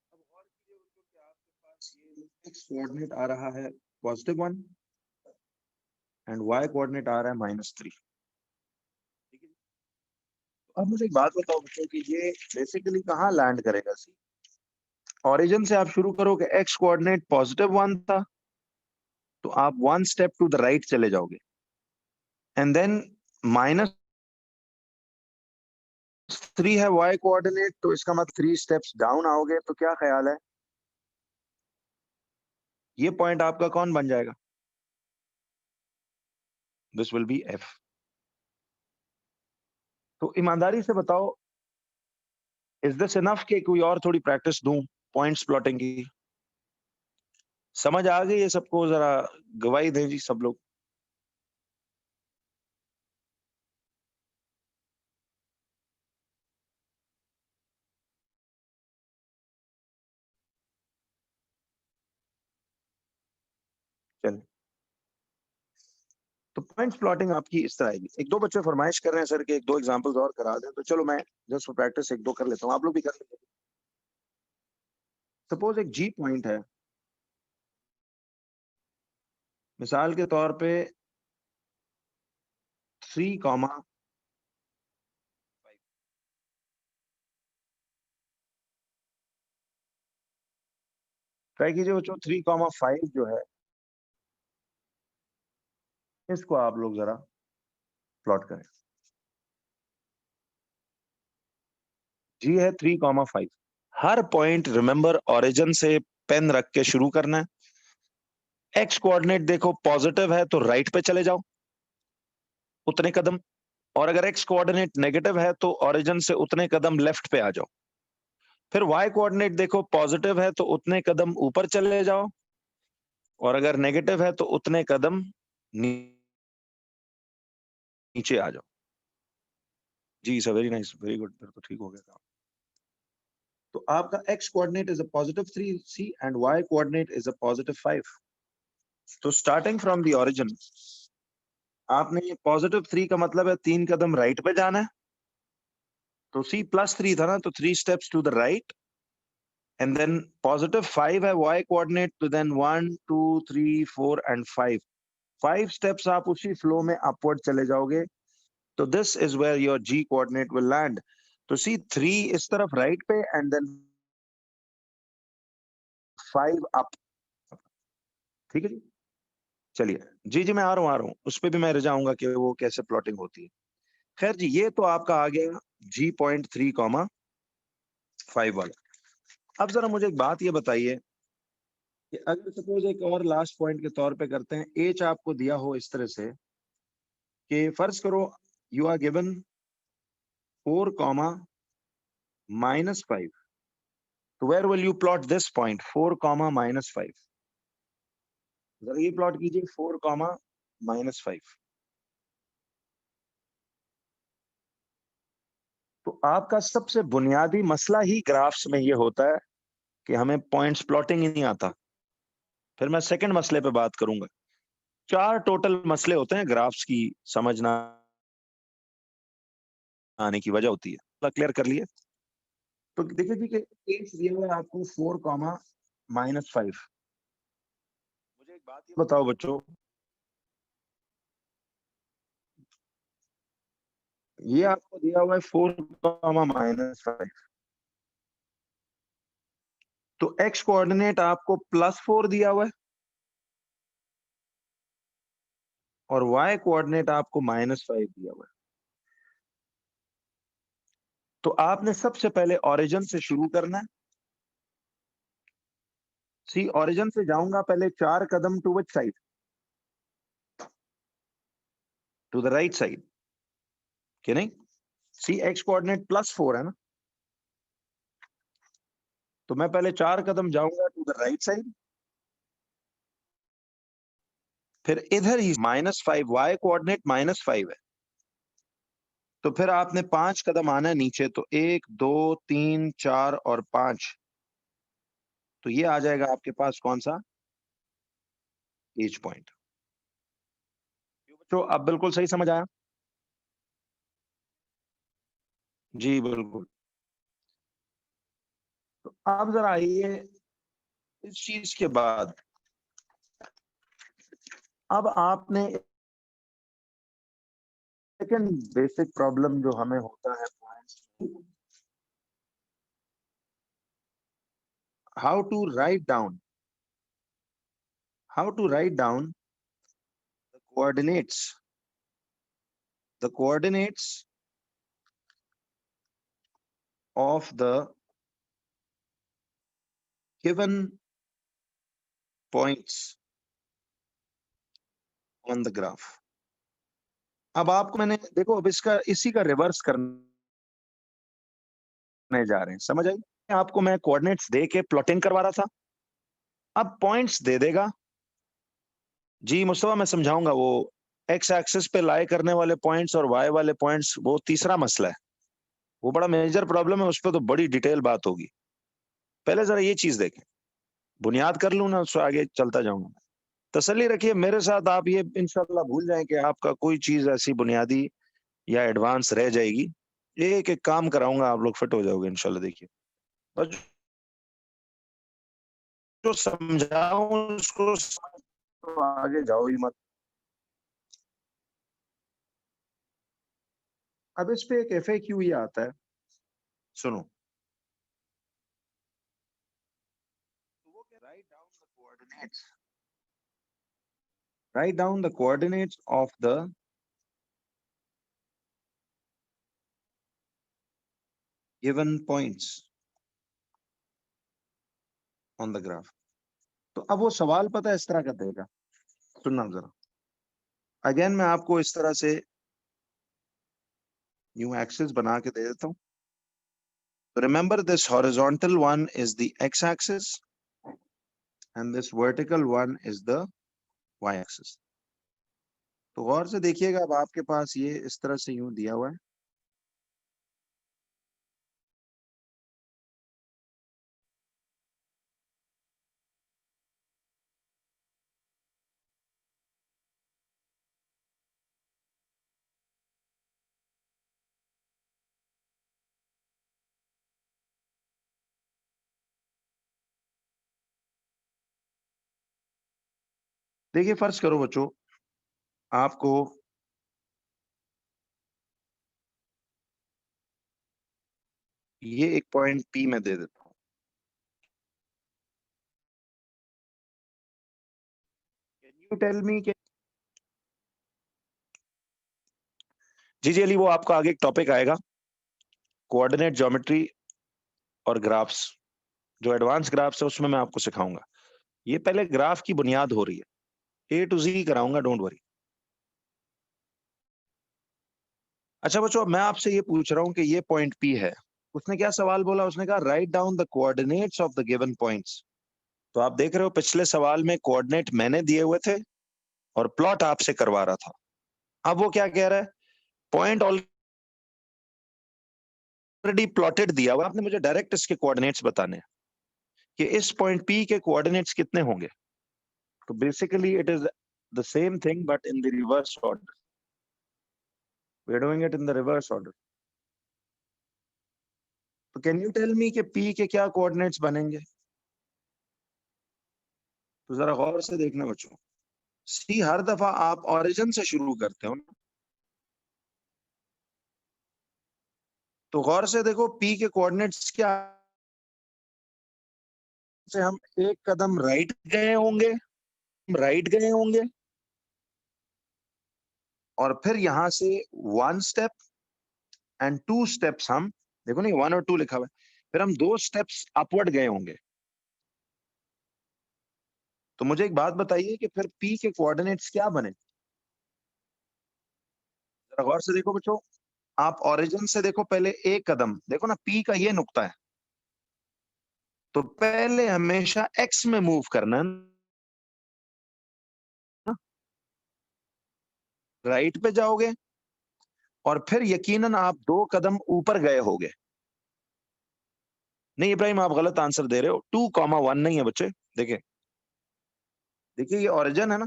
अब और कीजिए उसको कि आपके पास ये x कोऑर्डिनेट आ रहा है +1 एंड y कोऑर्डिनेट आ रहा है -3, ठीक है। तो अब मुझे एक बात बताओ बच्चों कि ये बेसिकली कहाँ लैंड करेगा? सी ओरिजिन से आप शुरू करो कि x कोऑर्डिनेट +1 था, तो आप 1 स्टेप टू द राइट चले जाओगे, एंड देन -3 है y कोऑर्डिनेट, तो इसका मतलब 3 स्टेप्स डाउन आओगे। तो क्या ख्याल है, ये पॉइंट आपका कौन बन जाएगा? This will B f। तो ईमानदारी से बताओ, इज दिस इनफ कि कोई और थोड़ी प्रैक्टिस दूं पॉइंट्स प्लॉटिंग की? समझ आ गई ये सबको? जरा गवाही दें जी सब लोग। चलिए, तो पॉइंट्स प्लॉटिंग आपकी इस तरह आएगी। एक दो बच्चे फरमाइश कर रहे हैं सर कि एक दो एग्जांपल्स और करा दें, तो चलो मैं जस्ट फॉर प्रैक्टिस एक दो कर लेता हूँ, आप लोग भी कर लेंगे। सपोज एक जी पॉइंट है, मिसाल के तौर पे 3, ट्राई कीजिए बच्चों, 3, 5 जो है, इसको आप लोग जरा प्लॉट करें। जी है 3, 5। हर पॉइंट रिमेंबर ओरिजिन से पेन रख के शुरू करना है। एक्स कोऑर्डिनेट देखो पॉजिटिव है तो राइट पे चले जाओ उतने कदम, और अगर एक्स कोऑर्डिनेट नेगेटिव है तो ओरिजिन से उतने कदम लेफ्ट पे आ जाओ। फिर वाई कोऑर्डिनेट देखो पॉजिटिव है तो उतने कदम ऊपर चले जाओ, और अगर नेगेटिव है तो उतने कदम नीचे आ जाओ। जी sir, very nice, very good, फिर तो ठीक हो गया काम। तो आपका x coordinate is a positive 3c and y coordinate is a positive 5। तो स्टार्टिंग फ्रॉम द ओरिजिन आपने पॉजिटिव 3 का मतलब है 3 कदम राइट पे जाना है, तो c +3 था ना, तो 3 steps to the right, and then positive 5 है y कोऑर्डिनेट, तो देन 1 2 3 4 एंड 5 स्टेप्स आप उसी फ्लो में अपवर्ड चले जाओगे। तो this is where your g coordinate will land. तो सी 3 इस तरफ राइट पे एंड देन 5 अप। ठीक है जी, चलिए जी जी मैं आ रहा हूँ उस पर भी मैं जाऊंगा कि वो कैसे प्लॉटिंग होती है। खैर जी, ये तो आपका आ गया G.3, 5 वाला। अब जरा मुझे एक बात ये बताइए कि अगर सपोज एक और लास्ट पॉइंट के तौर पे करते हैं, एच आपको दिया हो इस तरह से कि फर्ज करो यू आर गिवन 4, तो where will you plot this point 4, -5? जरा ये प्लॉट कीजिए 4, -5। तो आपका सबसे बुनियादी मसला ही ग्राफ्स में ये होता है कि हमें पॉइंट्स प्लॉटिंग ही नहीं आता। फिर मैं सेकंड मसले पे बात करूंगा। 4 टोटल मसले होते हैं ग्राफ्स की समझना आने की वजह होती है। क्लियर कर लिए? तो देखिए जी कि एज दिया हुआ है आपको 4, -5। मुझे एक बात ये बताओ बच्चों, ये आपको दिया हुआ है 4, -5, तो x कोऑर्डिनेट आपको +4 दिया हुआ है और y कोऑर्डिनेट आपको -5 दिया हुआ है। तो आपने सबसे पहले ओरिजिन से शुरू करना है। सी ओरिजिन से जाऊंगा पहले 4 कदम to which side? To the right side, कि नहीं? सी x कोऑर्डिनेट +4 है ना, तो मैं पहले 4 कदम जाऊंगा टू द राइट साइड, फिर इधर ही -5, y कोऑर्डिनेट -5 है, तो फिर आपने 5 कदम आना है नीचे, तो 1 2 3 4 और 5, तो ये आ जाएगा आपके पास कौन सा? Edge point. तो अब बिल्कुल सही समझ आया? जी बिल्कुल। तो अब जरा आइए इस चीज के बाद, अब आपने सेकंड बेसिक प्रॉब्लम जो हमें होता है how to write down the coordinates the coordinates of the given points on the graph। अब आपको मैंने देखो, अब इसका इसी का रिवर्स करने जा रहे हैं, समझ आई? आपको मैं कोऑर्डिनेट्स दे के प्लॉटिंग करवा रहा था, अब पॉइंट्स दे देगा। जी मुस्तफा मैं समझाऊंगा, वो एक्स एक्सिस पे लाई करने वाले पॉइंट्स और वाई वाले पॉइंट्स वो तीसरा मसला है, वो बड़ा मेजर प्रॉब्लम है, उस पर तो बड़ी डिटेल बात होगी। पहले जरा ये चीज देखें, बुनियाद कर लूं ना, उससे आगे चलता जाऊंगा। तसल्ली रखिए मेरे साथ, आप ये इंशाल्लाह भूल जाएं कि आपका कोई चीज ऐसी बुनियादी या एडवांस रह जाएगी। एक एक काम कराऊंगा, आप लोग फिट हो जाओगे इंशाल्लाह। देखिए बस जो समझाऊं उसको तो आगे जाओ ही मत। अब इस पे एक FAQ ये आता है, सुनो। Write down the coordinates of the given points on the graph। तो अब वो सवाल पता है इस तरह का देगा, सुनना जरा। अगेन मैं आपको इस तरह से न्यू एक्सिस बना के दे देता हूँ। Remember, this horizontal one is the x-axis and this vertical one is the y-axis। तो गौर से देखिएगा, अब आपके पास ये इस तरह से यूं दिया हुआ है, देखिए फर्ज करो बच्चों, आपको ये एक पॉइंट पी में दे देता हूं। कैन यू टेल मी कि जी अली, वो आपका आगे एक टॉपिक आएगा, कोऑर्डिनेट ज्योमेट्री और ग्राफ्स। जो एडवांस ग्राफ्स है उसमें मैं आपको सिखाऊंगा। ये पहले ग्राफ की बुनियाद हो रही है, ए टू जी कराऊंगा, डोंट वरी। अच्छा बच्चों, मैं आपसे ये पूछ रहा हूं कि ये पॉइंट पी है, उसने क्या सवाल बोला? उसने कहा write down the coordinates of the given points. तो आप देख रहे हो पिछले सवाल में कोऑर्डिनेट मैंने दिए हुए थे और प्लॉट आपसे करवा रहा था। अब वो क्या कह रहा है, पॉइंट ऑलरेडी प्लॉटेड दिया हुआ, आपने मुझे डायरेक्ट इसके कोऑर्डिनेट्स बताने हैं कि इस पॉइंट पी के कोऑर्डिनेट्स कितने होंगे। तो basically it is the same thing but in the reverse order. We are doing it in the reverse order. तो कैन यू टेल मी कि पी के क्या कोऑर्डिनेट्स बनेंगे? तो जरा गौर से देखना बच्चों। सी, हर दफा आप ओरिजिन से शुरू करते हो ना, तो गौर से देखो पी के कोऑर्डिनेट्स क्या से हम एक कदम राइट गए होंगे, और फिर यहां से one step and two steps, हम देखो नहीं वन और टू लिखा हुआ है, फिर हम दो स्टेप्स अपवर्ड गए होंगे। तो मुझे एक बात बताइए कि फिर पी के कोऑर्डिनेट्स क्या बने? जरा गौर से देखो बच्चों, आप ओरिजिन से देखो, पहले एक कदम देखो ना, पी का ये नुक्ता है, तो पहले हमेशा एक्स में मूव करना है ना, राइट पे जाओगे और फिर यकीनन आप दो कदम ऊपर गए होगे। नहीं इब्राहिम, आप गलत आंसर दे रहे हो, 2,1 नहीं है बच्चे। देखिए देखिए, ये ओरिजिन है ना,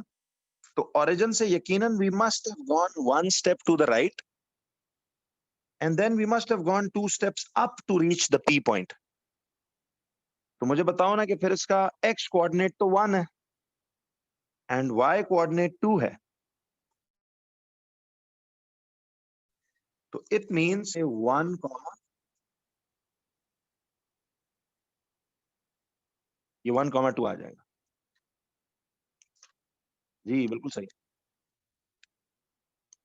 तो ओरिजिन से यकीनन we must have gone one step to the right and then we must have gone two steps up to reach the P point. तो मुझे बताओ ना कि फिर इसका एक्स कोऑर्डिनेट तो 1 है एंड वाई कोऑर्डिनेट 2 है, तो इट मींस 1, ये 1,2 आ जाएगा। जी बिल्कुल सही,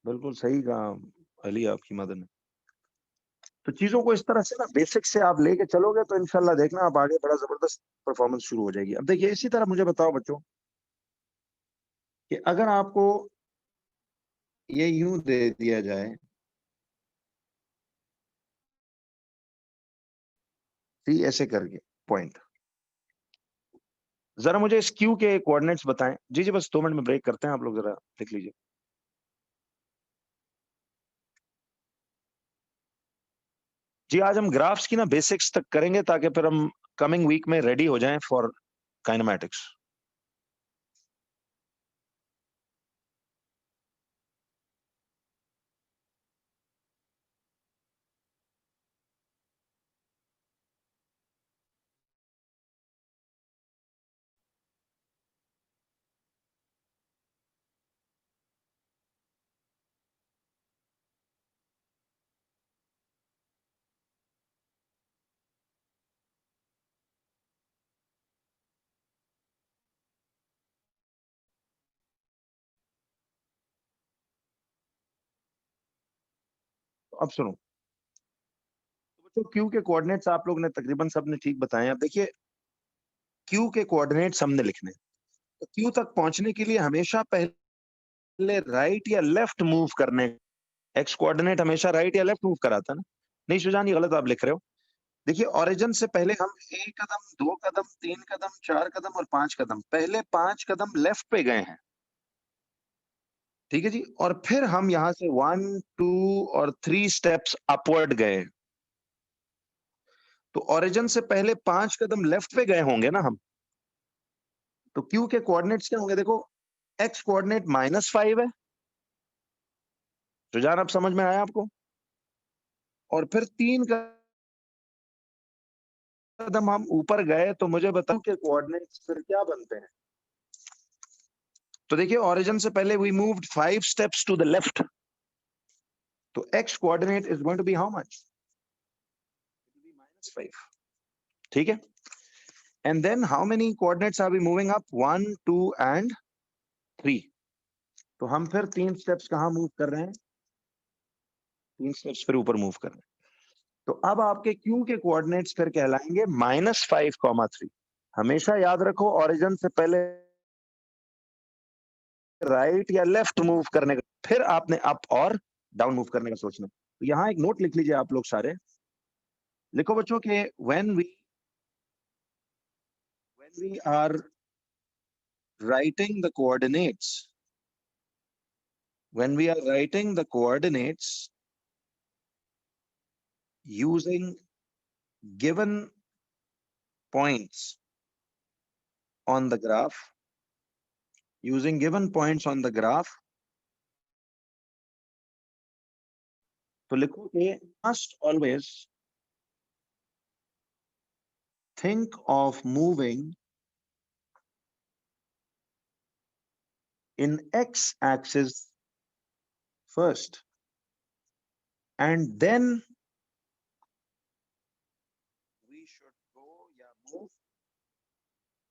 बिल्कुल सही कहा अली आपकी मदद ने। तो चीजों को इस तरह से ना बेसिक से आप लेके चलोगे तो इंशाल्लाह देखना आप आगे बड़ा जबरदस्त परफॉर्मेंस शुरू हो जाएगी। अब देखिए इसी तरह मुझे बताओ बच्चों कि अगर आपको ये यूं दे दिया जाए, सी ऐसे करके पॉइंट, जरा मुझे इस क्यू के कोऑर्डिनेट्स बताएं। जी बस 2 मिनट में ब्रेक करते हैं, आप लोग जरा देख लीजिए। जी आज हम ग्राफ्स की ना बेसिक्स तक करेंगे ताकि फिर हम कमिंग वीक में रेडी हो जाएं फॉर काइनेमैटिक्स। अब सुनो तो क्यू के कोऑर्डिनेट्स आप लोग ने तकरीबन सबने ठीक बताए। अब देखिए क्यू के कोऑर्डिनेट्स हमने लिखने, तो क्यू तक पहुंचने के लिए हमेशा पहले राइट या लेफ्ट मूव करने। एक्स कोऑर्डिनेट हमेशा राइट या लेफ्ट मूव कराता है ना। नहीं सुजान, ये गलत आप लिख रहे हो। देखिए ओरिजिन से पहले हम एक कदम, दो कदम, तीन कदम, चार कदम और पांच कदम, पहले पांच कदम लेफ्ट पे गए हैं, ठीक है जी, और फिर हम यहां से 1, 2 और 3 स्टेप्स अपवर्ड गए। तो ओरिजिन से पहले पांच कदम लेफ्ट पे गए होंगे ना हम, तो क्यू के कोऑर्डिनेट्स क्या होंगे? देखो एक्स कोऑर्डिनेट -5 है, सुजान अब समझ में आया आपको? और फिर 3 कदम हम ऊपर गए, तो मुझे बताओ कि कोऑर्डिनेट्स फिर क्या बनते हैं? तो देखिए ओरिजिन से पहले we moved 5 steps to the left, तो x coordinate is going to be how much, -5, ठीक है। And then how many coordinates are we moving up, 1 2 and 3। तो हम फिर 3 स्टेप्स कहां मूव कर रहे हैं, 3 स्टेप्स फिर ऊपर मूव कर रहे हैं। तो अब आपके q के कोऑर्डिनेट्स फिर कहलाएंगे -5, 3। हमेशा याद रखो ओरिजिन से पहले राइट या लेफ्ट मूव करने का, फिर आपने अप और डाउन मूव करने का सोचना। तो यहां एक नोट लिख लीजिए आप लोग सारे, लिखो बच्चों के when we are writing the coordinates, when we are writing the coordinates using given points on the graph, using given points on the graph, तो लिखो कि must always think of moving in x axis first and then we should go move,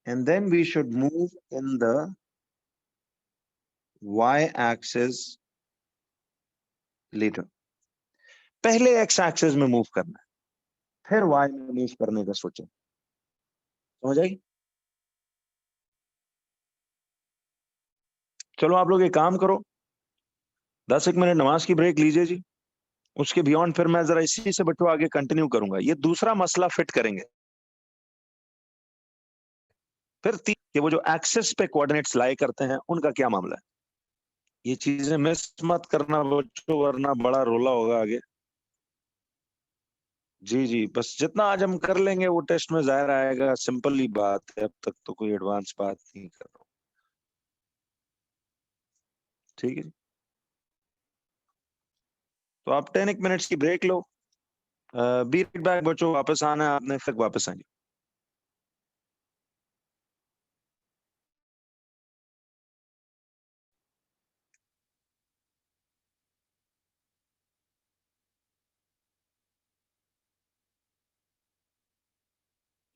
and then we should move in the y axis later। पहले x axis में move करना है, फिर y में move करने का सोचें। समझ आई? चलो आप लोग एक काम करो, 10 मिनट नमाज की ब्रेक लीजिए जी, उसके बियॉन्ड फिर मैं जरा इसी से बच्चों आगे कंटिन्यू करूंगा। ये दूसरा मसला फिट करेंगे, फिर कि वो जो एक्सेस पे कोऑर्डिनेट्स लाई करते हैं उनका क्या मामला है। ये चीजें मिस मत करना बच्चों, वरना बड़ा रोला होगा आगे। जी जी, बस जितना आज हम कर लेंगे वो टेस्ट में जाहिर आएगा, सिंपल ही बात है, अब तक तो कोई एडवांस बात नहीं कर रहा हूं, ठीक है। तो आप 10 मिनट्स की ब्रेक लो, बी राइट बैक बच्चों, वापस आना है आपने, फिर वापस आएंगे।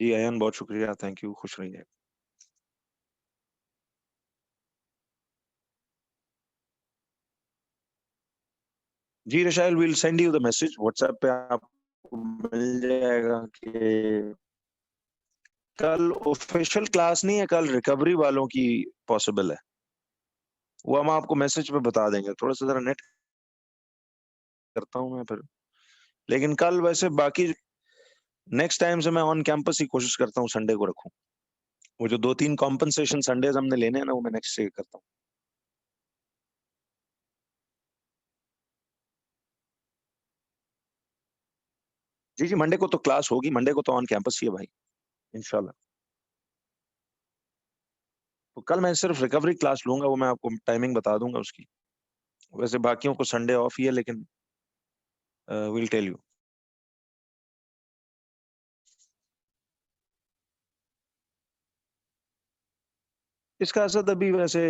जी अयन, बहुत शुक्रिया, थैंक यू, खुश रहिए। जी Rashail, will send you the message WhatsApp पे, आपको मिल जाएगा कि कल ऑफिशियल क्लास नहीं है, कल रिकवरी वालों की पॉसिबल है, वो हम आपको मैसेज पे बता देंगे। थोड़ा सा जरा नेट करता हूँ मैं फिर, लेकिन कल वैसे बाकी नेक्स्ट टाइम से मैं ऑन कैंपस ही कोशिश करता हूँ संडे को रखूं। वो जो 2-3 कॉम्पनसेशन संडेज हमने लेने हैं ना, वो मैं नेक्स्ट डे करता हूँ। जी जी, मंडे को तो क्लास होगी, मंडे को तो ऑन कैंपस ही है भाई, इंशाल्लाह। तो कल मैं सिर्फ रिकवरी क्लास लूंगा, वो मैं आपको टाइमिंग बता दूंगा उसकी। वैसे बाकियों को संडे ऑफ ही है, लेकिन विल टेल यू। इसका असद अभी वैसे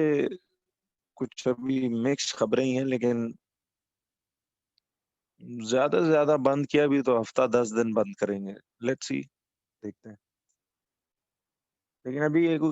कुछ अभी मिक्स खबरें ही हैं, लेकिन ज्यादा से ज्यादा बंद किया भी तो हफ्ता 10 दिन बंद करेंगे, लेट्स सी, देखते हैं। लेकिन अभी एक